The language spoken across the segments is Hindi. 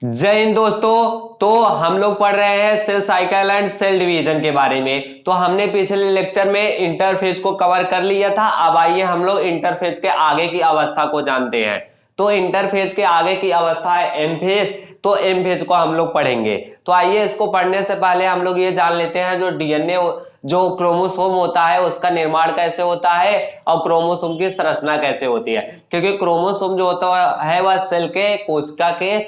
जय हिंद दोस्तों। तो हम लोग पढ़ रहे हैं cell cycle and cell division के बारे में। तो हमने पिछले लेक्चर में इंटरफेज को कवर कर लिया था। अब आइए हम लोग इंटरफेज के आगे की अवस्था को जानते हैं। तो इंटरफेज के आगे की अवस्था है एम फेज। तो एम फेज को हम लोग पढ़ेंगे। तो आइए इसको पढ़ने से पहले हम लोग ये जान लेते हैं जो डीएनए जो क्रोमोसोम होता है उसका निर्माण कैसे होता है और क्रोमोसोम की संरचना कैसे होती है। क्योंकि क्रोमोसोम जो होता है वह सेल के कोशिका के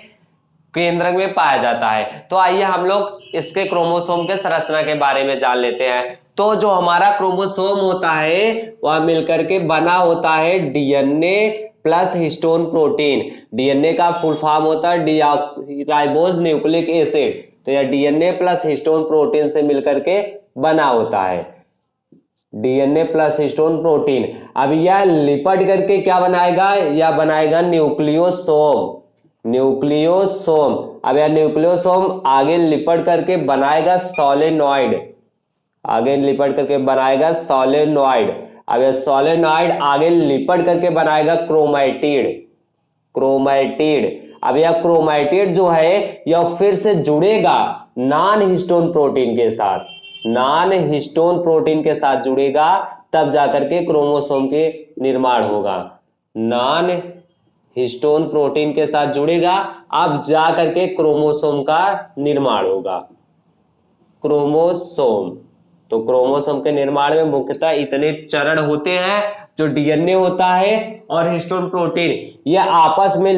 केंद्र में पाया जाता है। तो आइए हम लोग इसके क्रोमोसोम के संरचना के बारे में जान लेते हैं। तो जो हमारा क्रोमोसोम होता है वह मिलकर के बना होता है DNA plus histone protein. DNA का फुल फॉर्म होता है डीऑक्सीराइबोज न्यूक्लिक एसिड। तो यह डीएनए प्लस हिस्टोन प्रोटीन से मिलकर के बना होता है। DNA plus histone protein. अब यह लिपट करके क्या बनाएगा, यह बनाएगा न्यूक्लियोसोम। न्यूक्लियोसोम। अब यह न्यूक्लियोसोम आगे लिपट करके बनाएगा सोलेनॉइड। आगे लिपट करके बनाएगा सोलेनॉइड। अब यह सोलेनॉइड आगे लिपट करके बनाएगा क्रोमैटिड। क्रोमैटिड। अब यह क्रोमैटिड जो है यह फिर से जुड़ेगा नॉन हिस्टोन प्रोटीन के साथ। नॉन हिस्टोन प्रोटीन के साथ जुड़ेगा तब जाकर के क्रोमोसोम के निर्माण होगा। नॉन हिस्टोन प्रोटीन के साथ जुड़ेगा अब जा करके क्रोमोसोम का निर्माण होगा। क्रोमोसोम। तो क्रोमोसोम के निर्माण में मुख्यतः इतने चरण होते हैं। जो डीएनए होता है और हिस्टोन प्रोटीन ये आपस में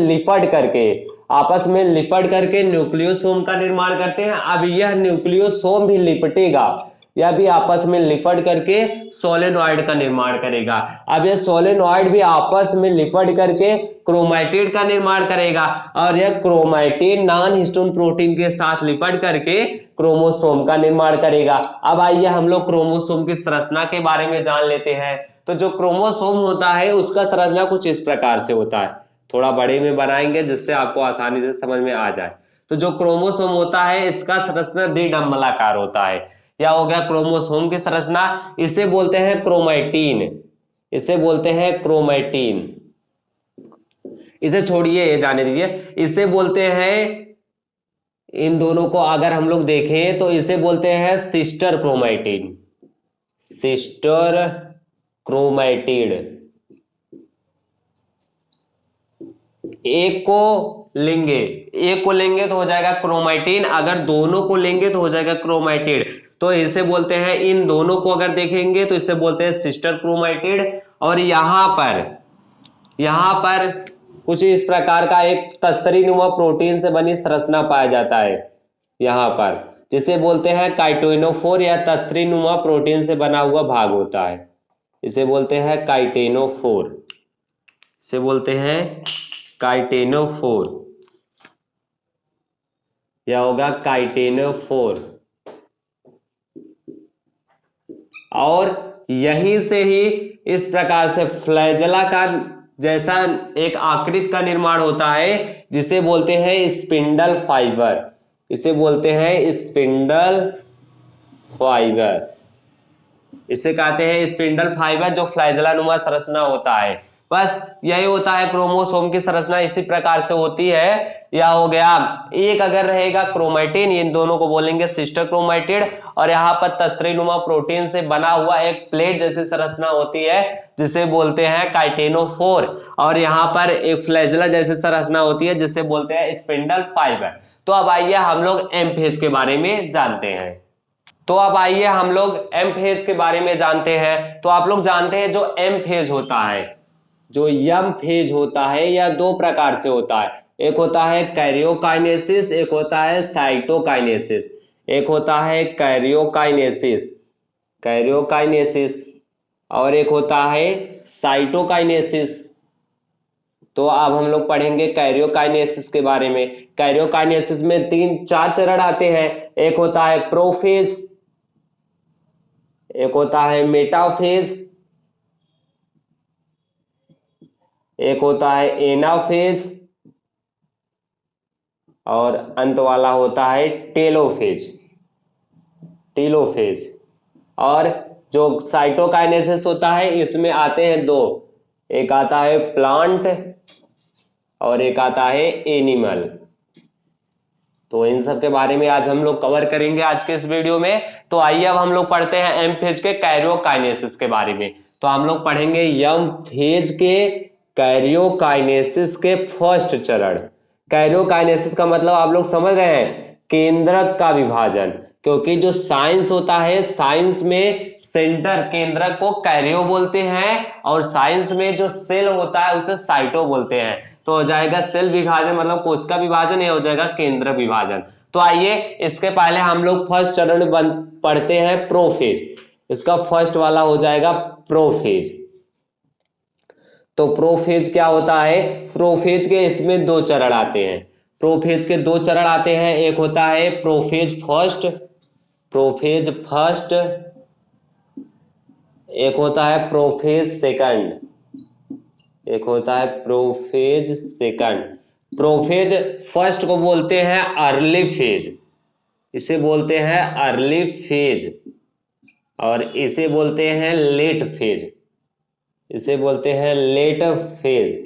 लिपट करके न्यूक्लियोसोम का निर्माण करते हैं। अब यह न्यूक्लियोसोम भी लिपटेगा, यह भी आपस में लिपट करके सोलेनॉइड का निर्माण करेगा। अब यह सोलेनॉइड भी आपस में लिपट करके क्रोमैटिड का निर्माण करेगा और यह क्रोमैटिड नॉन हिस्टोन प्रोटीन के साथ लिपट करके क्रोमोसोम का निर्माण करेगा। अब आइए हम लोग क्रोमोसोम की संरचना के बारे में जान लेते हैं। तो जो क्रोमोसोम होता है उसका संरचना कुछ इस प्रकार से होता है। थोड़ा बड़े में बनाएंगे जिससे आपको आसानी से समझ में आ जाए। तो जो क्रोमोसोम होता है इसका संरचना द्विडंबलाकार होता है। या हो गया क्रोमोसोम की संरचना। इसे बोलते हैं क्रोमैटिन। इसे बोलते हैं क्रोमैटिन। इसे छोड़िए, ये जाने दीजिए। इसे बोलते हैं, इन दोनों को अगर हम लोग देखें तो इसे बोलते हैं सिस्टर क्रोमैटिन। Sister chromatid. एक को लेंगे तो हो जाएगा क्रोमैटिन, अगर दोनों को लेंगे तो हो जाएगा क्रोमैटिड। तो इसे बोलते हैं, इन दोनों को अगर देखेंगे तो इसे बोलते हैं सिस्टर क्रोमैटिड। और यहां पर कुछ इस प्रकार का एक तस्तरीनुमा प्रोटीन से बनी संरचना पाया जाता है यहां पर, जिसे बोलते हैं काइटेनोफोर। या तस्तरीनुमा प्रोटीन से बना हुआ भाग होता है, इसे बोलते हैं काइटेनोफोर। इसे बोलते हैं काइटेनोफोर। यह होगा काइटेनोफोर। और यहीं से ही इस प्रकार से फ्लैजेला का जैसा एक आकृति का निर्माण होता है जिसे बोलते हैं स्पिंडल फाइबर। इसे बोलते हैं स्पिंडल फाइबर। इसे कहते हैं स्पिंडल फाइबर, जो फ्लैजेला नुमा संरचना होता है। बस यही होता है क्रोमोसोम की संरचना, इसी प्रकार से होती है। या हो गया एक अगर रहेगा क्रोमैटिन, इन दोनों को बोलेंगे सिस्टर क्रोमैटिड। और यहाँ पर तस्तरीनुमा प्रोटीन से बना हुआ एक प्लेट जैसी संरचना होती है जिसे बोलते हैं काइटेनोफोर। और यहाँ पर एक फ्लैजेला जैसी संरचना होती है जिसे बोलते हैं स्पिंडल फाइबर। तो अब आइए हम लोग एम फेज के बारे में जानते हैं। तो अब आइए हम लोग एम फेज के बारे में जानते हैं। तो आप लोग जानते हैं जो एम फेज होता है, जो यम फेज होता है, यह दो प्रकार से होता है। एक होता है कैरियोकाइनेसिस, एक होता है साइटोकाइनेसिस। एक होता है कैरियोकाइनेसिस, कैरियोकाइनेसिस, और एक होता है साइटोकाइनेसिस। तो अब हम लोग पढ़ेंगे कैरियोकाइनेसिस के बारे में। कैरियोकाइनेसिस में 3-4 चरण आते हैं। एक होता है प्रोफेज, एक होता है मेटाफेज, एक होता है एनाफेज, और अंत वाला होता है टेलोफेज। टेलोफेज। और जो साइटोकाइनेसिस होता है इसमें आते हैं दो, एक आता है प्लांट और एक आता है एनिमल। तो इन सब के बारे में आज हम लोग कवर करेंगे आज के इस वीडियो में। तो आइए अब हम लोग पढ़ते हैं एम फेज के कैरियोकाइनेसिस के बारे में। तो हम लोग पढ़ेंगे एम फेज के कैरियोकाइनेसिस के फर्स्ट चरण। कैरियोकाइनेसिस का मतलब आप लोग समझ रहे हैं, केंद्रक का विभाजन। क्योंकि जो साइंस होता है, साइंस में सेंटर केंद्रक को कैरियो बोलते हैं, और साइंस में जो सेल होता है उसे साइटो बोलते हैं। तो हो जाएगा सेल विभाजन मतलब कोशिका विभाजन, या हो जाएगा केंद्र विभाजन। तो आइए इसके पहले हम लोग फर्स्ट चरण पढ़ते हैं प्रोफेज। इसका फर्स्ट वाला हो जाएगा प्रोफेज। तो प्रोफेज क्या होता है? प्रोफेज के इसमें दो चरण आते हैं। प्रोफेज के दो चरण आते हैं, एक होता है प्रोफेज फर्स्ट, एक होता है प्रोफेज सेकंड, एक होता है प्रोफेज सेकंड। प्रोफेज फर्स्ट को बोलते हैं अर्ली फेज, इसे बोलते हैं अर्ली फेज, और इसे बोलते हैं लेट फेज, इसे बोलते हैं लेट फेज।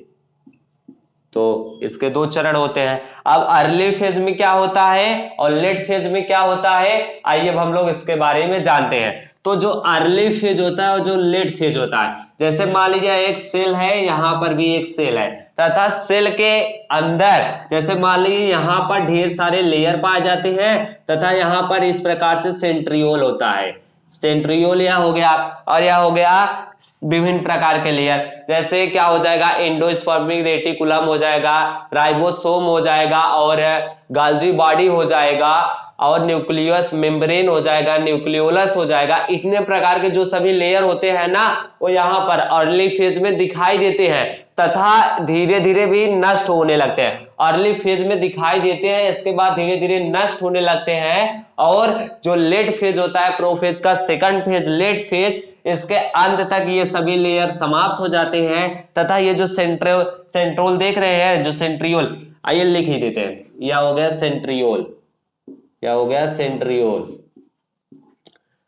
तो इसके दो चरण होते हैं। अब अर्ली फेज में क्या होता है और लेट फेज में क्या होता है, आइए अब हम लोग इसके बारे में जानते हैं। तो जो अर्ली फेज होता है और जो लेट फेज होता है, जैसे मान लीजिए एक सेल है, यहां पर भी एक सेल है, तथा सेल के अंदर जैसे मान लीजिए यहां पर ढेर सारे लेयर पाए जाते हैं, तथा यहां पर इस प्रकार से सेंट्रियोल होता है। सेंट्रियोल यह हो गया, और यह हो गया विभिन्न प्रकार के लेयर। जैसे क्या हो जाएगा, एंडोस्पर्मिक रेटिकुलम हो जाएगा, राइबोसोम हो जाएगा, और गाल्जी बॉडी हो जाएगा, और न्यूक्लियस मेम्ब्रेन हो जाएगा, न्यूक्लियोलस हो जाएगा। इतने प्रकार के जो सभी लेयर होते हैं ना, वो यहाँ पर अर्ली फेज में दिखाई देते हैं, तथा धीरे धीरे भी नष्ट होने लगते हैं। अर्ली फेज में दिखाई देते हैं, इसके बाद धीरे धीरे नष्ट होने लगते हैं। और जो लेट फेज होता है, प्रोफेज का सेकंड फेज लेट फेज, इसके अंत तक ये सभी लेयर समाप्त हो जाते हैं, तथा ये जो सेंट्रोल देख रहे हैं, जो सेंट्रियोल, आइए लिख ही देते हैं, यह हो गया सेंट्रियोल, यह हो गया सेंट्रियोल,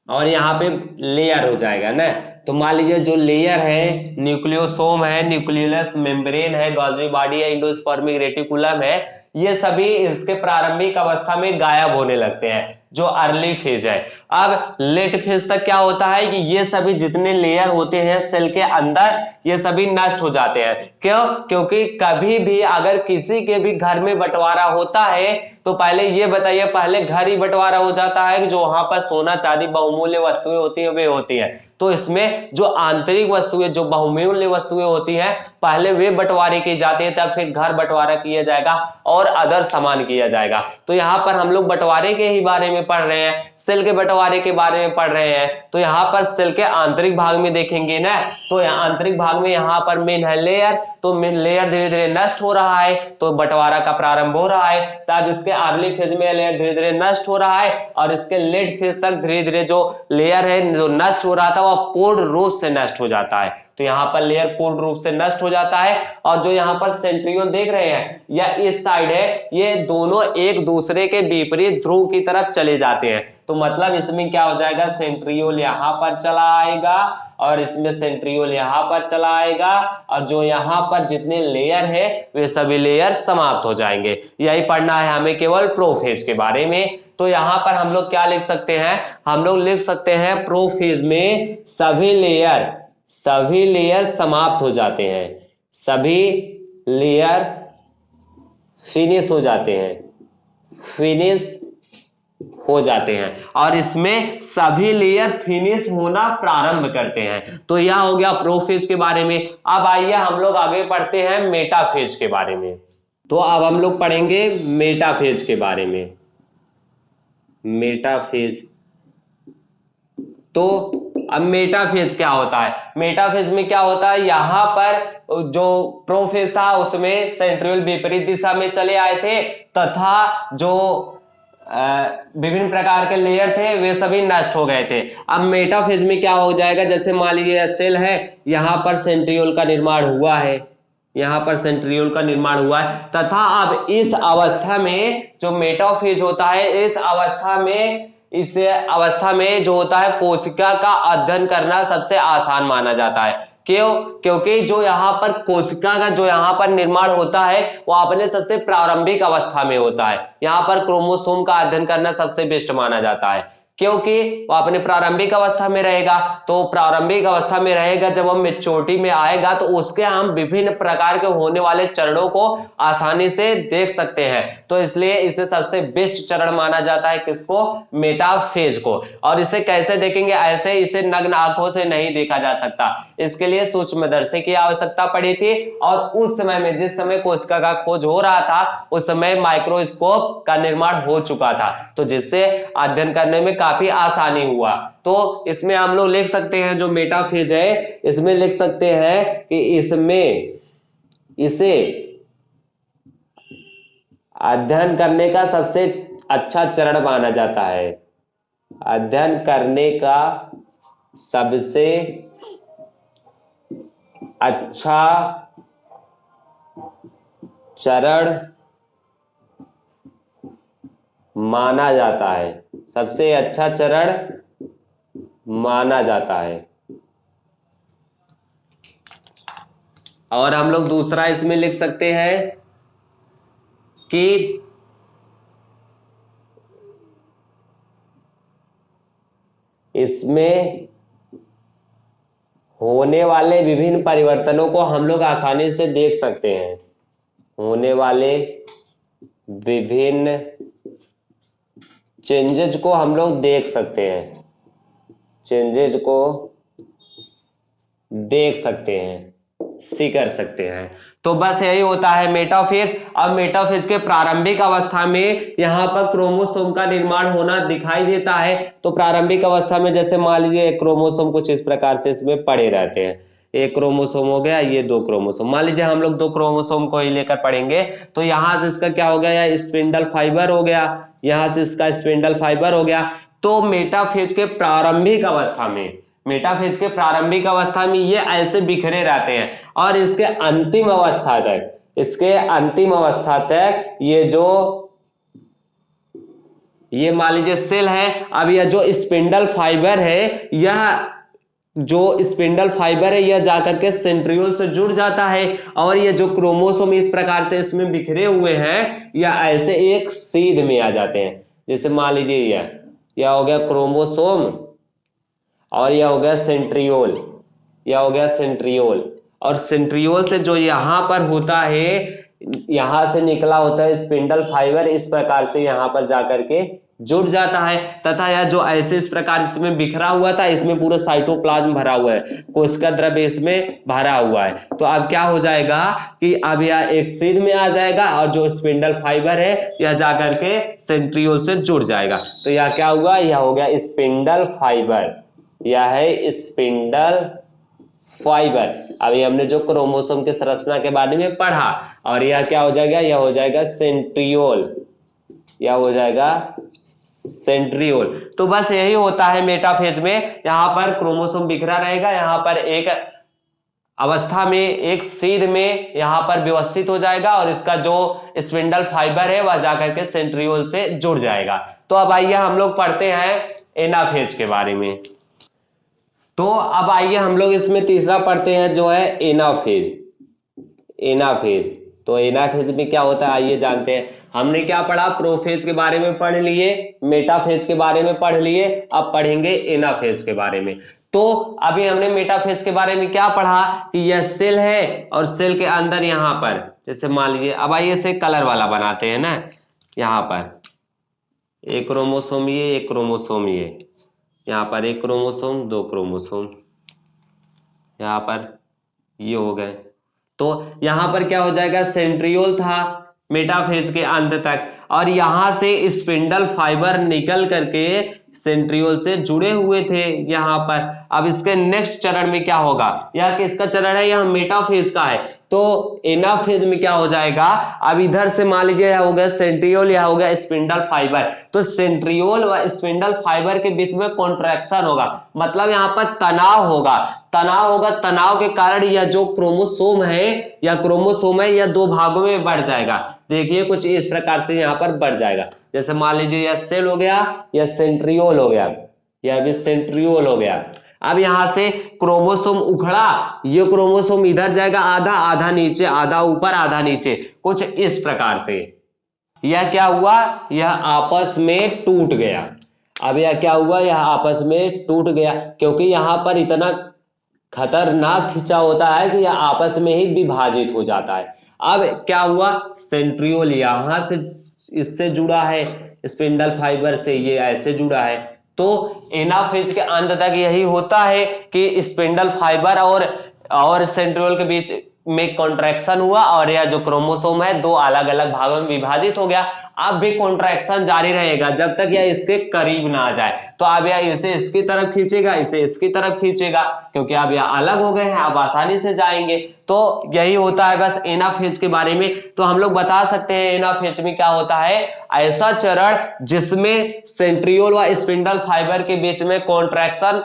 और यहाँ पे लेयर हो जाएगा ना। तो मान लीजिए जो लेयर है, न्यूक्लियोसोम है, न्यूक्लियोलस मेम्ब्रेन है, गोल्जी बॉडी है, एंडोस्पर्मिक रेटिकुलम है, ये सभी इसके प्रारंभिक अवस्था में गायब होने लगते हैं, जो अर्ली फेज है। अब लेट फेज तक क्या होता है कि ये सभी जितने लेयर होते हैं सेल के अंदर, ये सभी नष्ट हो जाते हैं। क्यों? क्योंकि कभी भी अगर किसी के भी घर में बंटवारा होता है, तो पहले ये बताइए, पहले घर ही बंटवारा हो जाता है, जो वहां पर सोना चांदी बहुमूल्य वस्तुएं होती है वे होती है। तो इसमें जो आंतरिक वस्तुएं, जो बहुमूल्य वस्तुएं होती हैं, पहले वे बंटवारे की जाती है, तब फिर घर बंटवारा किया जाएगा और अदर सामान किया जाएगा। तो यहाँ पर हम लोग बंटवारे के ही बारे में पढ़ रहे हैं, सेल के बंटवारे के बारे में पढ़ रहे हैं। तो यहाँ पर सेल के आंतरिक भाग में देखेंगे ना, तो आंतरिक भाग में यहाँ पर मेन है लेयर, तो मेन लेयर धीरे धीरे नष्ट हो रहा है, तो बंटवारा का प्रारंभ हो रहा है। तब इसके अर्ली फेज में लेयर धीरे धीरे नष्ट हो रहा है, और इसके लेट फेज तक धीरे धीरे जो लेयर है जो नष्ट हो रहा था, वह पूर्ण रूप से नष्ट हो जाता है। तो यहाँ पर लेयर पूर्ण रूप से नष्ट हो जाता है। और जो यहाँ पर सेंट्रियोल देख रहे हैं, या इस साइड है, ये दोनों एक दूसरे के विपरीत ध्रुव की तरफ चले जाते हैं। तो मतलब इसमें क्या हो जाएगा, सेंट्रियोल यहाँ पर चला आएगा, और इसमें सेंट्रियोल यहाँ पर चला आएगा, और जो यहाँ पर जितने लेयर है वे सभी लेयर समाप्त हो जाएंगे। यही पढ़ना है हमें केवल प्रोफेज के बारे में। तो यहाँ पर हम लोग क्या लिख सकते हैं, हम लोग लिख सकते हैं प्रोफेज में सभी लेयर समाप्त हो जाते हैं, सभी लेयर फिनिश हो जाते हैं, फिनिश हो जाते हैं, और इसमें सभी लेयर फिनिश होना प्रारंभ करते हैं। तो यह हो गया प्रोफेज के बारे में। अब आइए हम लोग आगे पढ़ते हैं मेटाफेज के बारे में। तो अब हम लोग पढ़ेंगे मेटाफेज के बारे में। मेटाफेज, तो अब मेटाफेज क्या होता है? मेटाफेज में क्या होता है, यहां पर जो प्रोफेज था उसमें सेंट्रियोल विपरीत दिशा में चले आए थे, तथा जो विभिन्न प्रकार के लेयर थे वे सभी नष्ट हो गए थे। अब मेटाफेज में क्या हो जाएगा, जैसे मान लीजिए सेल है, यहां पर सेंट्रियोल का निर्माण हुआ है, यहां पर सेंट्रियोल का निर्माण हुआ है, तथा अब इस अवस्था में जो मेटाफेज होता है, इस अवस्था में जो होता है, कोशिका का अध्ययन करना सबसे आसान माना जाता है। क्यों? क्योंकि जो यहाँ पर कोशिका का जो यहाँ पर निर्माण होता है वो अपने सबसे प्रारंभिक अवस्था में होता है। यहाँ पर क्रोमोसोम का अध्ययन करना सबसे बेस्ट माना जाता है, क्योंकि वो अपने प्रारंभिक अवस्था में रहेगा। तो प्रारंभिक अवस्था में रहेगा, जब हम मेच्योरिटी में आएगा तो उसके हम विभिन्न प्रकार के होने वाले चरणों को आसानी से देख सकते हैं। तो इसलिए इसे सबसे बेस्ट चरण माना जाता है, किसको? मेटाफेज को। और इसे कैसे देखेंगे? ऐसे इसे नग्न आंखों से नहीं देखा जा सकता, इसके लिए सूक्ष्मदर्शी की आवश्यकता पड़ी थी। और उस समय में, जिस समय कोशिका का खोज हो रहा था, उस समय माइक्रोस्कोप का निर्माण हो चुका था, तो जिससे अध्ययन करने में काफी आसानी हुआ। तो इसमें हम लोग लिख सकते हैं, जो मेटाफेज है इसमें लिख सकते हैं कि इसे अध्ययन करने का सबसे अच्छा चरण माना जाता है। अध्ययन करने का सबसे अच्छा चरण माना जाता है, सबसे अच्छा चरण माना जाता है। और हम लोग दूसरा इसमें लिख सकते हैं कि इसमें होने वाले विभिन्न परिवर्तनों को हम लोग आसानी से देख सकते हैं। होने वाले विभिन्न चेंजेज को हम लोग देख सकते हैं, चेंजेज को देख सकते हैं, सी कर सकते हैं। तो बस यही होता है मेटाफेज। अब मेटाफेज के प्रारंभिक अवस्था में यहाँ पर क्रोमोसोम का निर्माण होना दिखाई देता है। तो प्रारंभिक अवस्था में जैसे मान लीजिए क्रोमोसोम कुछ इस प्रकार से इसमें पड़े रहते हैं। एक क्रोमोसोम हो गया, ये दो क्रोमोसोम, मान लीजिए हम लोग दो क्रोमोसोम को ही लेकर पढ़ेंगे। तो यहाँ से इसका क्या हो गया? या स्पिंडल फाइबर हो गया, यहाँ से इसका स्पिंडल फाइबर हो गया। तो मेटाफेज के प्रारंभिक अवस्था में, मेटाफेज के प्रारंभिक अवस्था में ये ऐसे बिखरे रहते हैं। और इसके अंतिम अवस्था तक, इसके अंतिम अवस्था तक ये मान लीजिए सेल है। अब यह जो स्पिंडल फाइबर है, यह जो स्पिंडल फाइबर है यह जाकर के सेंट्रियोल से जुड़ जाता है। और ये जो क्रोमोसोम इस प्रकार से इसमें बिखरे हुए हैं, यह ऐसे एक सीध में आ जाते हैं। जैसे मान लीजिए यह हो गया क्रोमोसोम और यह हो गया सेंट्रियोल, यह हो गया सेंट्रियोल। और सेंट्रियोल से जो यहाँ पर होता है, यहां से निकला होता है स्पिंडल फाइबर, इस प्रकार से यहाँ पर जाकर के जुड़ जाता है। तथा यह जो ऐसे इस प्रकार इसमें बिखरा हुआ था, इसमें पूरा साइटोप्लाज्म भरा हुआ है, कोशिका द्रव्य इसमें भरा हुआ है। तो अब क्या हो जाएगा कि अब यह एक सीध में आ जाएगा और जो स्पिंडल फाइबर है यह जाकर के सेंट्रियोल से जुड़ जाएगा। तो यह क्या हुआ? यह हो गया स्पिंडल फाइबर, यह है स्पिंडल फाइबर। अभी हमने जो क्रोमोसोम की संरचना के बारे में पढ़ा। और यह क्या हो जाएगा? यह हो जाएगा सेंट्रियोल, यह हो जाएगा सेंट्रियोल। तो बस यही होता है मेटाफेज में। यहाँ पर क्रोमोसोम बिखरा रहेगा, यहाँ पर एक अवस्था में एक सीध में यहाँ पर व्यवस्थित हो जाएगा और इसका जो स्पिंडल फाइबर है वह जाकर के सेंट्रियोल से जुड़ जाएगा। तो अब आइए हम लोग पढ़ते हैं एनाफेज के बारे में। तो अब आइए हम लोग इसमें तीसरा पढ़ते हैं, जो है एनाफेज। एनाफेज, तो एनाफेज में क्या होता है आइए जानते हैं। हमने क्या पढ़ा? प्रोफेज के बारे में पढ़ लिए, मेटाफेज के बारे में पढ़ लिए, अब पढ़ेंगे एनाफेज के बारे में। तो अभी हमने मेटाफेज के बारे में क्या पढ़ा कि यह सेल है और सेल के अंदर यहाँ पर जैसे मान लीजिए, अब आइए इसे कलर वाला बनाते हैं ना। यहाँ पर एक क्रोमोसोम ये, एक क्रोमोसोम ये, यहाँ पर एक क्रोमोसोम, दो क्रोमोसोम, यहाँ पर ये हो गए। तो यहाँ पर क्या हो जाएगा? सेंट्रियोल था मेटाफेज के अंत तक, और यहां से स्पिंडल फाइबर निकल करके सेंट्रियोल से जुड़े हुए थे यहाँ पर। अब इसके नेक्स्ट चरण में क्या होगा? यह किसका चरण है? यह मेटाफेज का है। तो एनाफेज में क्या हो जाएगा? अब इधर से मान लीजिए यह हो गया सेंट्रियोल, यह हो गया स्पिंडल फाइबर। तो सेंट्रियोल व स्पिंडल फाइबर के बीच में कॉन्ट्रैक्शन होगा, मतलब यहाँ पर तनाव होगा। तनाव होगा, तनाव के कारण यह जो क्रोमोसोम है यह दो भागों में बढ़ जाएगा। देखिए कुछ इस प्रकार से यहाँ पर बढ़ जाएगा। जैसे मान लीजिए यह सेल हो गया, यह सेंट्रियोल हो गया, यह भी सेंट्रियोल हो गया। अब यहां से क्रोमोसोम उखड़ा, ये क्रोमोसोम इधर जाएगा, आधा आधा नीचे, आधा ऊपर आधा नीचे, कुछ इस प्रकार से। यह क्या हुआ, यह आपस में टूट गया। अब यह क्या हुआ, यह आपस में टूट गया, क्योंकि यहां पर इतना खतरनाक खिंचा होता है कि यह आपस में ही विभाजित हो जाता है। अब क्या हुआ, सेंट्रियोल यहां से इससे जुड़ा है, स्पिंडल फाइबर से ये ऐसे जुड़ा है। तो एनाफेज के अंत तक यही होता है कि स्पिंडल फाइबर और सेंट्रियोल के बीच में कॉन्ट्रैक्शन हुआ और यह जो क्रोमोसोम है दो अलग अलग भागों में विभाजित हो गया। अब भी कॉन्ट्रैक्शन जारी रहेगा जब तक यह इसके करीब ना आ जाए। तो अब यह इसे इसकी तरफ खींचेगा, इसे इसकी तरफ खींचेगा, क्योंकि अब यह अलग हो गए हैं, अब आसानी से जाएंगे। तो यही होता है बस एनाफेज के बारे में। तो हम लोग बता सकते हैं एनाफेज में क्या होता है, ऐसा चरण जिसमें सेंट्रियोल व स्पिंडल फाइबर के बीच में कॉन्ट्रैक्शन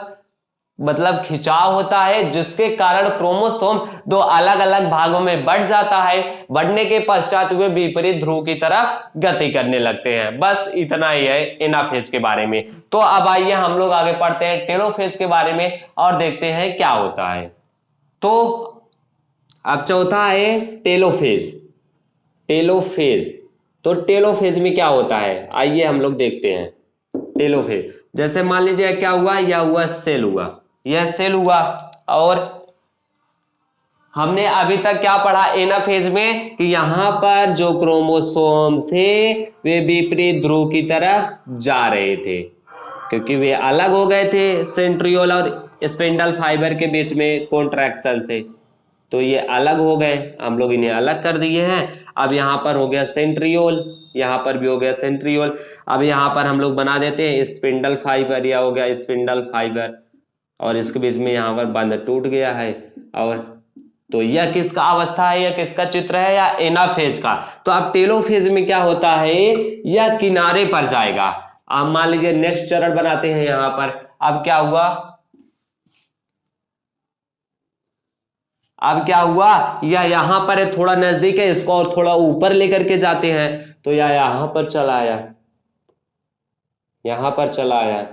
मतलब खिंचाव होता है, जिसके कारण क्रोमोसोम दो अलग अलग भागों में बढ़ जाता है। बढ़ने के पश्चात वे विपरीत ध्रुव की तरफ गति करने लगते हैं। बस इतना ही है एनाफेज के बारे में। तो अब आइए हम लोग आगे पढ़ते हैं टेलोफेज के बारे में और देखते हैं क्या होता है। तो अब चौथा है टेलोफेज। टेलोफेज, तो टेलोफेज में क्या होता है आइए हम लोग देखते हैं। टेलोफेज जैसे मान लीजिए क्या हुआ, यह हुआ सेल हुआ, यह सेल हुआ, और हमने अभी तक क्या पढ़ा एनाफेज में कि यहां पर जो क्रोमोसोम थे वे विपरीत ध्रुव की तरफ जा रहे थे, क्योंकि वे अलग हो गए थे सेंट्रियोल और स्पिंडल फाइबर के बीच में कॉन्ट्रैक्शन से। तो ये अलग हो गए, हम लोग इन्हें अलग कर दिए हैं। अब यहाँ पर हो गया सेंट्रियोल, यहाँ पर भी हो गया सेंट्रियोल। अब यहाँ पर हम लोग बना देते हैं स्पिंडल फाइबर, या हो गया स्पिंडल फाइबर, और इसके बीच में यहाँ पर बंध टूट गया है। और तो यह किसका अवस्था है, यह किसका चित्र है, या एनाफेज का। तो अब टेलोफेज में क्या होता है, यह किनारे पर जाएगा। अब मान लीजिए नेक्स्ट चरण बनाते हैं यहाँ पर। अब क्या हुआ, अब क्या हुआ, यह यहां पर है, थोड़ा नजदीक है, इसको और थोड़ा ऊपर लेकर के जाते हैं। तो यह यहां पर चला आया, यहां पर चला आया।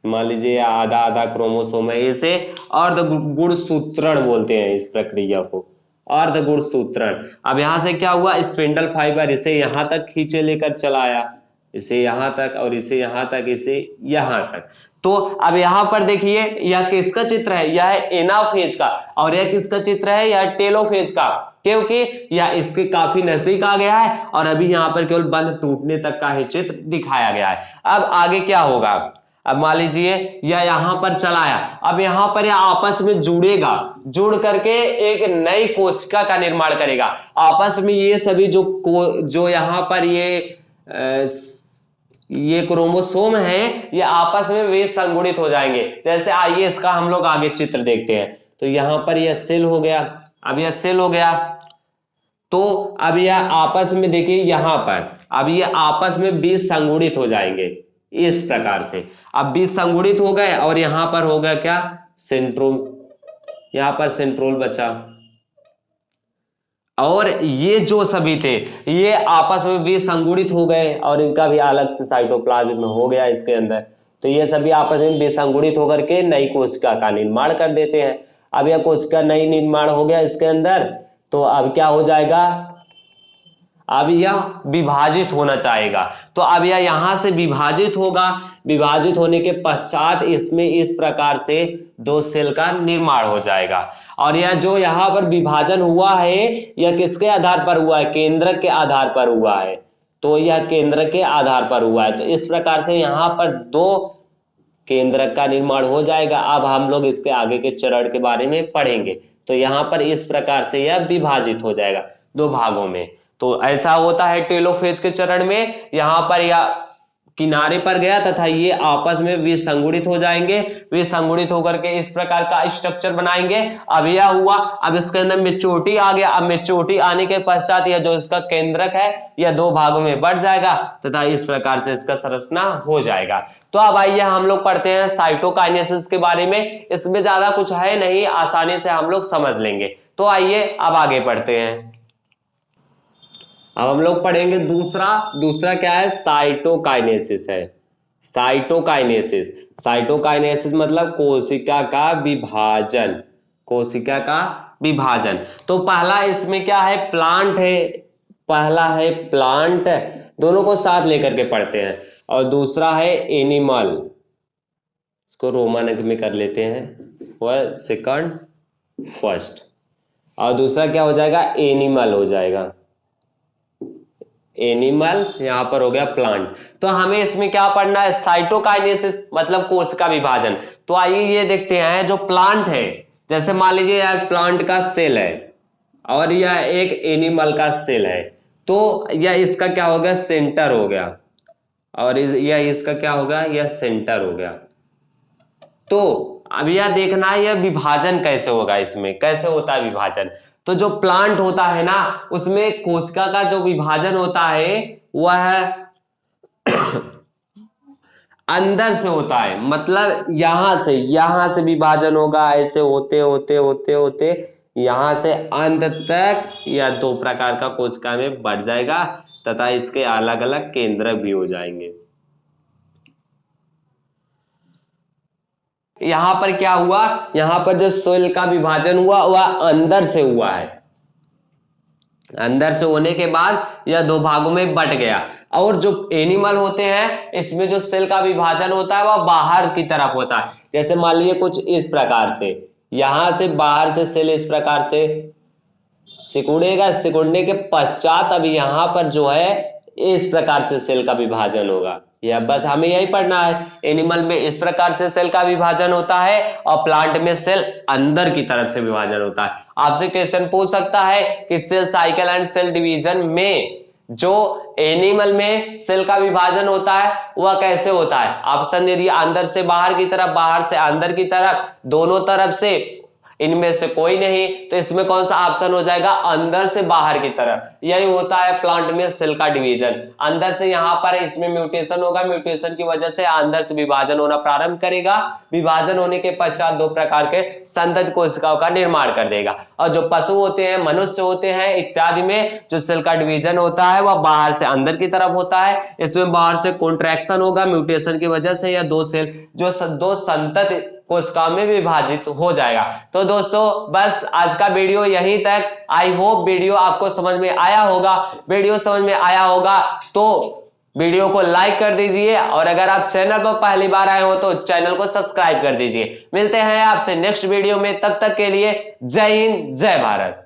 मान लीजिए आधा आधा क्रोमोसोम है, इसे अर्ध गुणसूत्रण बोलते हैं इस प्रक्रिया को, अर्ध गुणसूत्रण। अब यहां से क्या हुआ, स्पिंडल फाइबर इसे यहां तक खींचे लेकर चला आया, इसे यहां तक और इसे यहां तक, इसे यहां तक। तो अब यहां पर देखिए यह किसका चित्र है, यह है एनाफेज का, और यह किसका चित्र है, यह टेलोफेज का, क्योंकि यह इसके काफी नजदीक आ गया है और अभी यहां पर केवल बंध टूटने तक का ही चित्र दिखाया गया है। अब आगे क्या होगा, अब मान लीजिए यह यहां पर चलाया, अब यहां पर यह आपस में जुड़ेगा, जुड़ करके एक नई कोशिका का निर्माण करेगा। आपस में ये सभी जो यहां पर ये क्रोमोसोम है, ये आपस में विसंगुणित हो जाएंगे। जैसे आइए इसका हम लोग आगे चित्र देखते हैं। तो यहां पर यह सेल हो गया, अब यह सेल हो गया, तो अब यह आपस में देखिए यहां पर अब ये आपस में विसंगुणित हो जाएंगे इस प्रकार से। अब विसंगुणित हो गए और यहां पर हो गया क्या, सेंट्रोल, यहां पर सेंट्रोल बचा, और ये जो सभी थे ये आपस में विसंगुणित हो गए और इनका भी अलग से साइटोप्लाज्म हो गया इसके अंदर। तो ये सभी आपस में विसंगुणित होकर के नई कोशिका का निर्माण कर देते हैं। अब यह कोशिका नई निर्माण हो गया इसके अंदर, तो अब क्या हो जाएगा, अब यह विभाजित होना चाहेगा। तो अब यह यहां से विभाजित होगा, विभाजित होने के पश्चात इसमें इस प्रकार से दो सेल का निर्माण हो जाएगा। और यह जो यहाँ पर विभाजन हुआ है यह किसके आधार पर हुआ है, केंद्रक के आधार पर हुआ है। तो यह केंद्रक के आधार पर हुआ है। तो इस प्रकार से यहाँ पर दो केंद्रक का निर्माण हो जाएगा। अब हम लोग इसके आगे के चरण के बारे में पढ़ेंगे। तो यहाँ पर इस प्रकार से यह विभाजित हो जाएगा दो भागों में। तो ऐसा होता है टेलोफेज के चरण में, यहां पर यह किनारे पर गया तथा ये आपस में विसंगुणित हो जाएंगे, विसंगुणित होकर के इस प्रकार का स्ट्रक्चर बनाएंगे। अब यह हुआ, अब इसके अंदर मेच्योरिटी आ गया। अब मेच्योरिटी आने के पश्चात यह जो इसका केंद्रक है यह दो भागों में बढ़ जाएगा तथा इस प्रकार से इसका संरचना हो जाएगा। तो अब आइए हम लोग पढ़ते हैं साइटोकाइनेसिस के बारे में। इसमें ज्यादा कुछ है नहीं, आसानी से हम लोग समझ लेंगे। तो आइए अब आगे पढ़ते हैं। अब हम लोग पढ़ेंगे दूसरा क्या है, साइटोकाइनेसिस है। साइटोकाइनेसिस, साइटोकाइनेसिस मतलब कोशिका का विभाजन, कोशिका का विभाजन। तो पहला इसमें क्या है, प्लांट है, पहला है प्लांट, दोनों को साथ लेकर के पढ़ते हैं। और दूसरा है एनिमल, इसको रोमन में कर लेते हैं, वह सेकंड फर्स्ट। और दूसरा क्या हो जाएगा, एनिमल हो जाएगा, एनिमल यहां पर हो गया प्लांट। तो हमें इसमें क्या पढ़ना है, साइटोकाइनेसिस मतलब कोशिका विभाजन। तो आइए ये देखते हैं, जो प्लांट है, जैसे मान लीजिए यह प्लांट का सेल है और यह एक एनिमल का सेल है, तो यह इसका क्या हो गया, सेंटर हो गया, और यह इसका क्या होगा, यह सेंटर हो गया। तो अब यह देखना है यह विभाजन कैसे होगा, इसमें कैसे होता है विभाजन। तो जो प्लांट होता है ना, उसमें कोशिका का जो विभाजन होता है वह अंदर से होता है, मतलब यहां से विभाजन होगा, ऐसे होते होते होते होते यहां से अंत तक यह दो प्रकार का कोशिका में बढ़ जाएगा तथा इसके अलग अलग केंद्र भी हो जाएंगे। यहां पर क्या हुआ, यहां पर जो सेल का विभाजन हुआ वह अंदर से हुआ है, अंदर से होने के बाद यह दो भागों में बट गया। और जो एनिमल होते हैं इसमें जो सेल का विभाजन होता है वह बाहर की तरफ होता है। जैसे मान लीजिए कुछ इस प्रकार से, यहां से बाहर से सेल इस प्रकार से सिकुड़ेगा, सिकुड़ने के पश्चात अब यहां पर जो है इस प्रकार से सेल का विभाजन होगा। या बस हमें यही पढ़ना है, एनिमल में इस प्रकार से सेल का विभाजन होता है और प्लांट में सेल अंदर की तरफ से विभाजन होता है। आपसे क्वेश्चन पूछ सकता है कि cell cycle and cell division में जो एनिमल में सेल का विभाजन होता है वह कैसे होता है। ऑप्शन दे दिया, अंदर से बाहर की तरफ, बाहर से अंदर की तरफ, दोनों तरफ से, इनमें से कोई नहीं। तो इसमें कौन सा ऑप्शन हो जाएगा, अंदर से बाहर की तरफ। यही होता है प्लांट में सेल का डिवीजन। अंदर से यहां पर इसमें म्यूटेशन होगा, म्यूटेशन की वजह से अंदर से विभाजन होना प्रारंभ करेगा, विभाजन होने के पश्चात दो प्रकार के संतत कोशिकाओं का निर्माण कर देगा। और जो पशु होते हैं, मनुष्य होते हैं इत्यादि में जो सेल का डिवीजन होता है वह बाहर से अंदर की तरफ होता है। इसमें बाहर से कॉन्ट्रैक्शन होगा म्यूटेशन की वजह से, या दो सेल जो दो संतत कोशिका में विभाजित हो जाएगा। तो दोस्तों बस आज का वीडियो यहीं तक। आई होप वीडियो आपको समझ में आया होगा। वीडियो समझ में आया होगा तो वीडियो को लाइक कर दीजिए, और अगर आप चैनल पर पहली बार आए हो तो चैनल को सब्सक्राइब कर दीजिए। मिलते हैं आपसे नेक्स्ट वीडियो में, तब तक के लिए जय हिंद, जय भारत।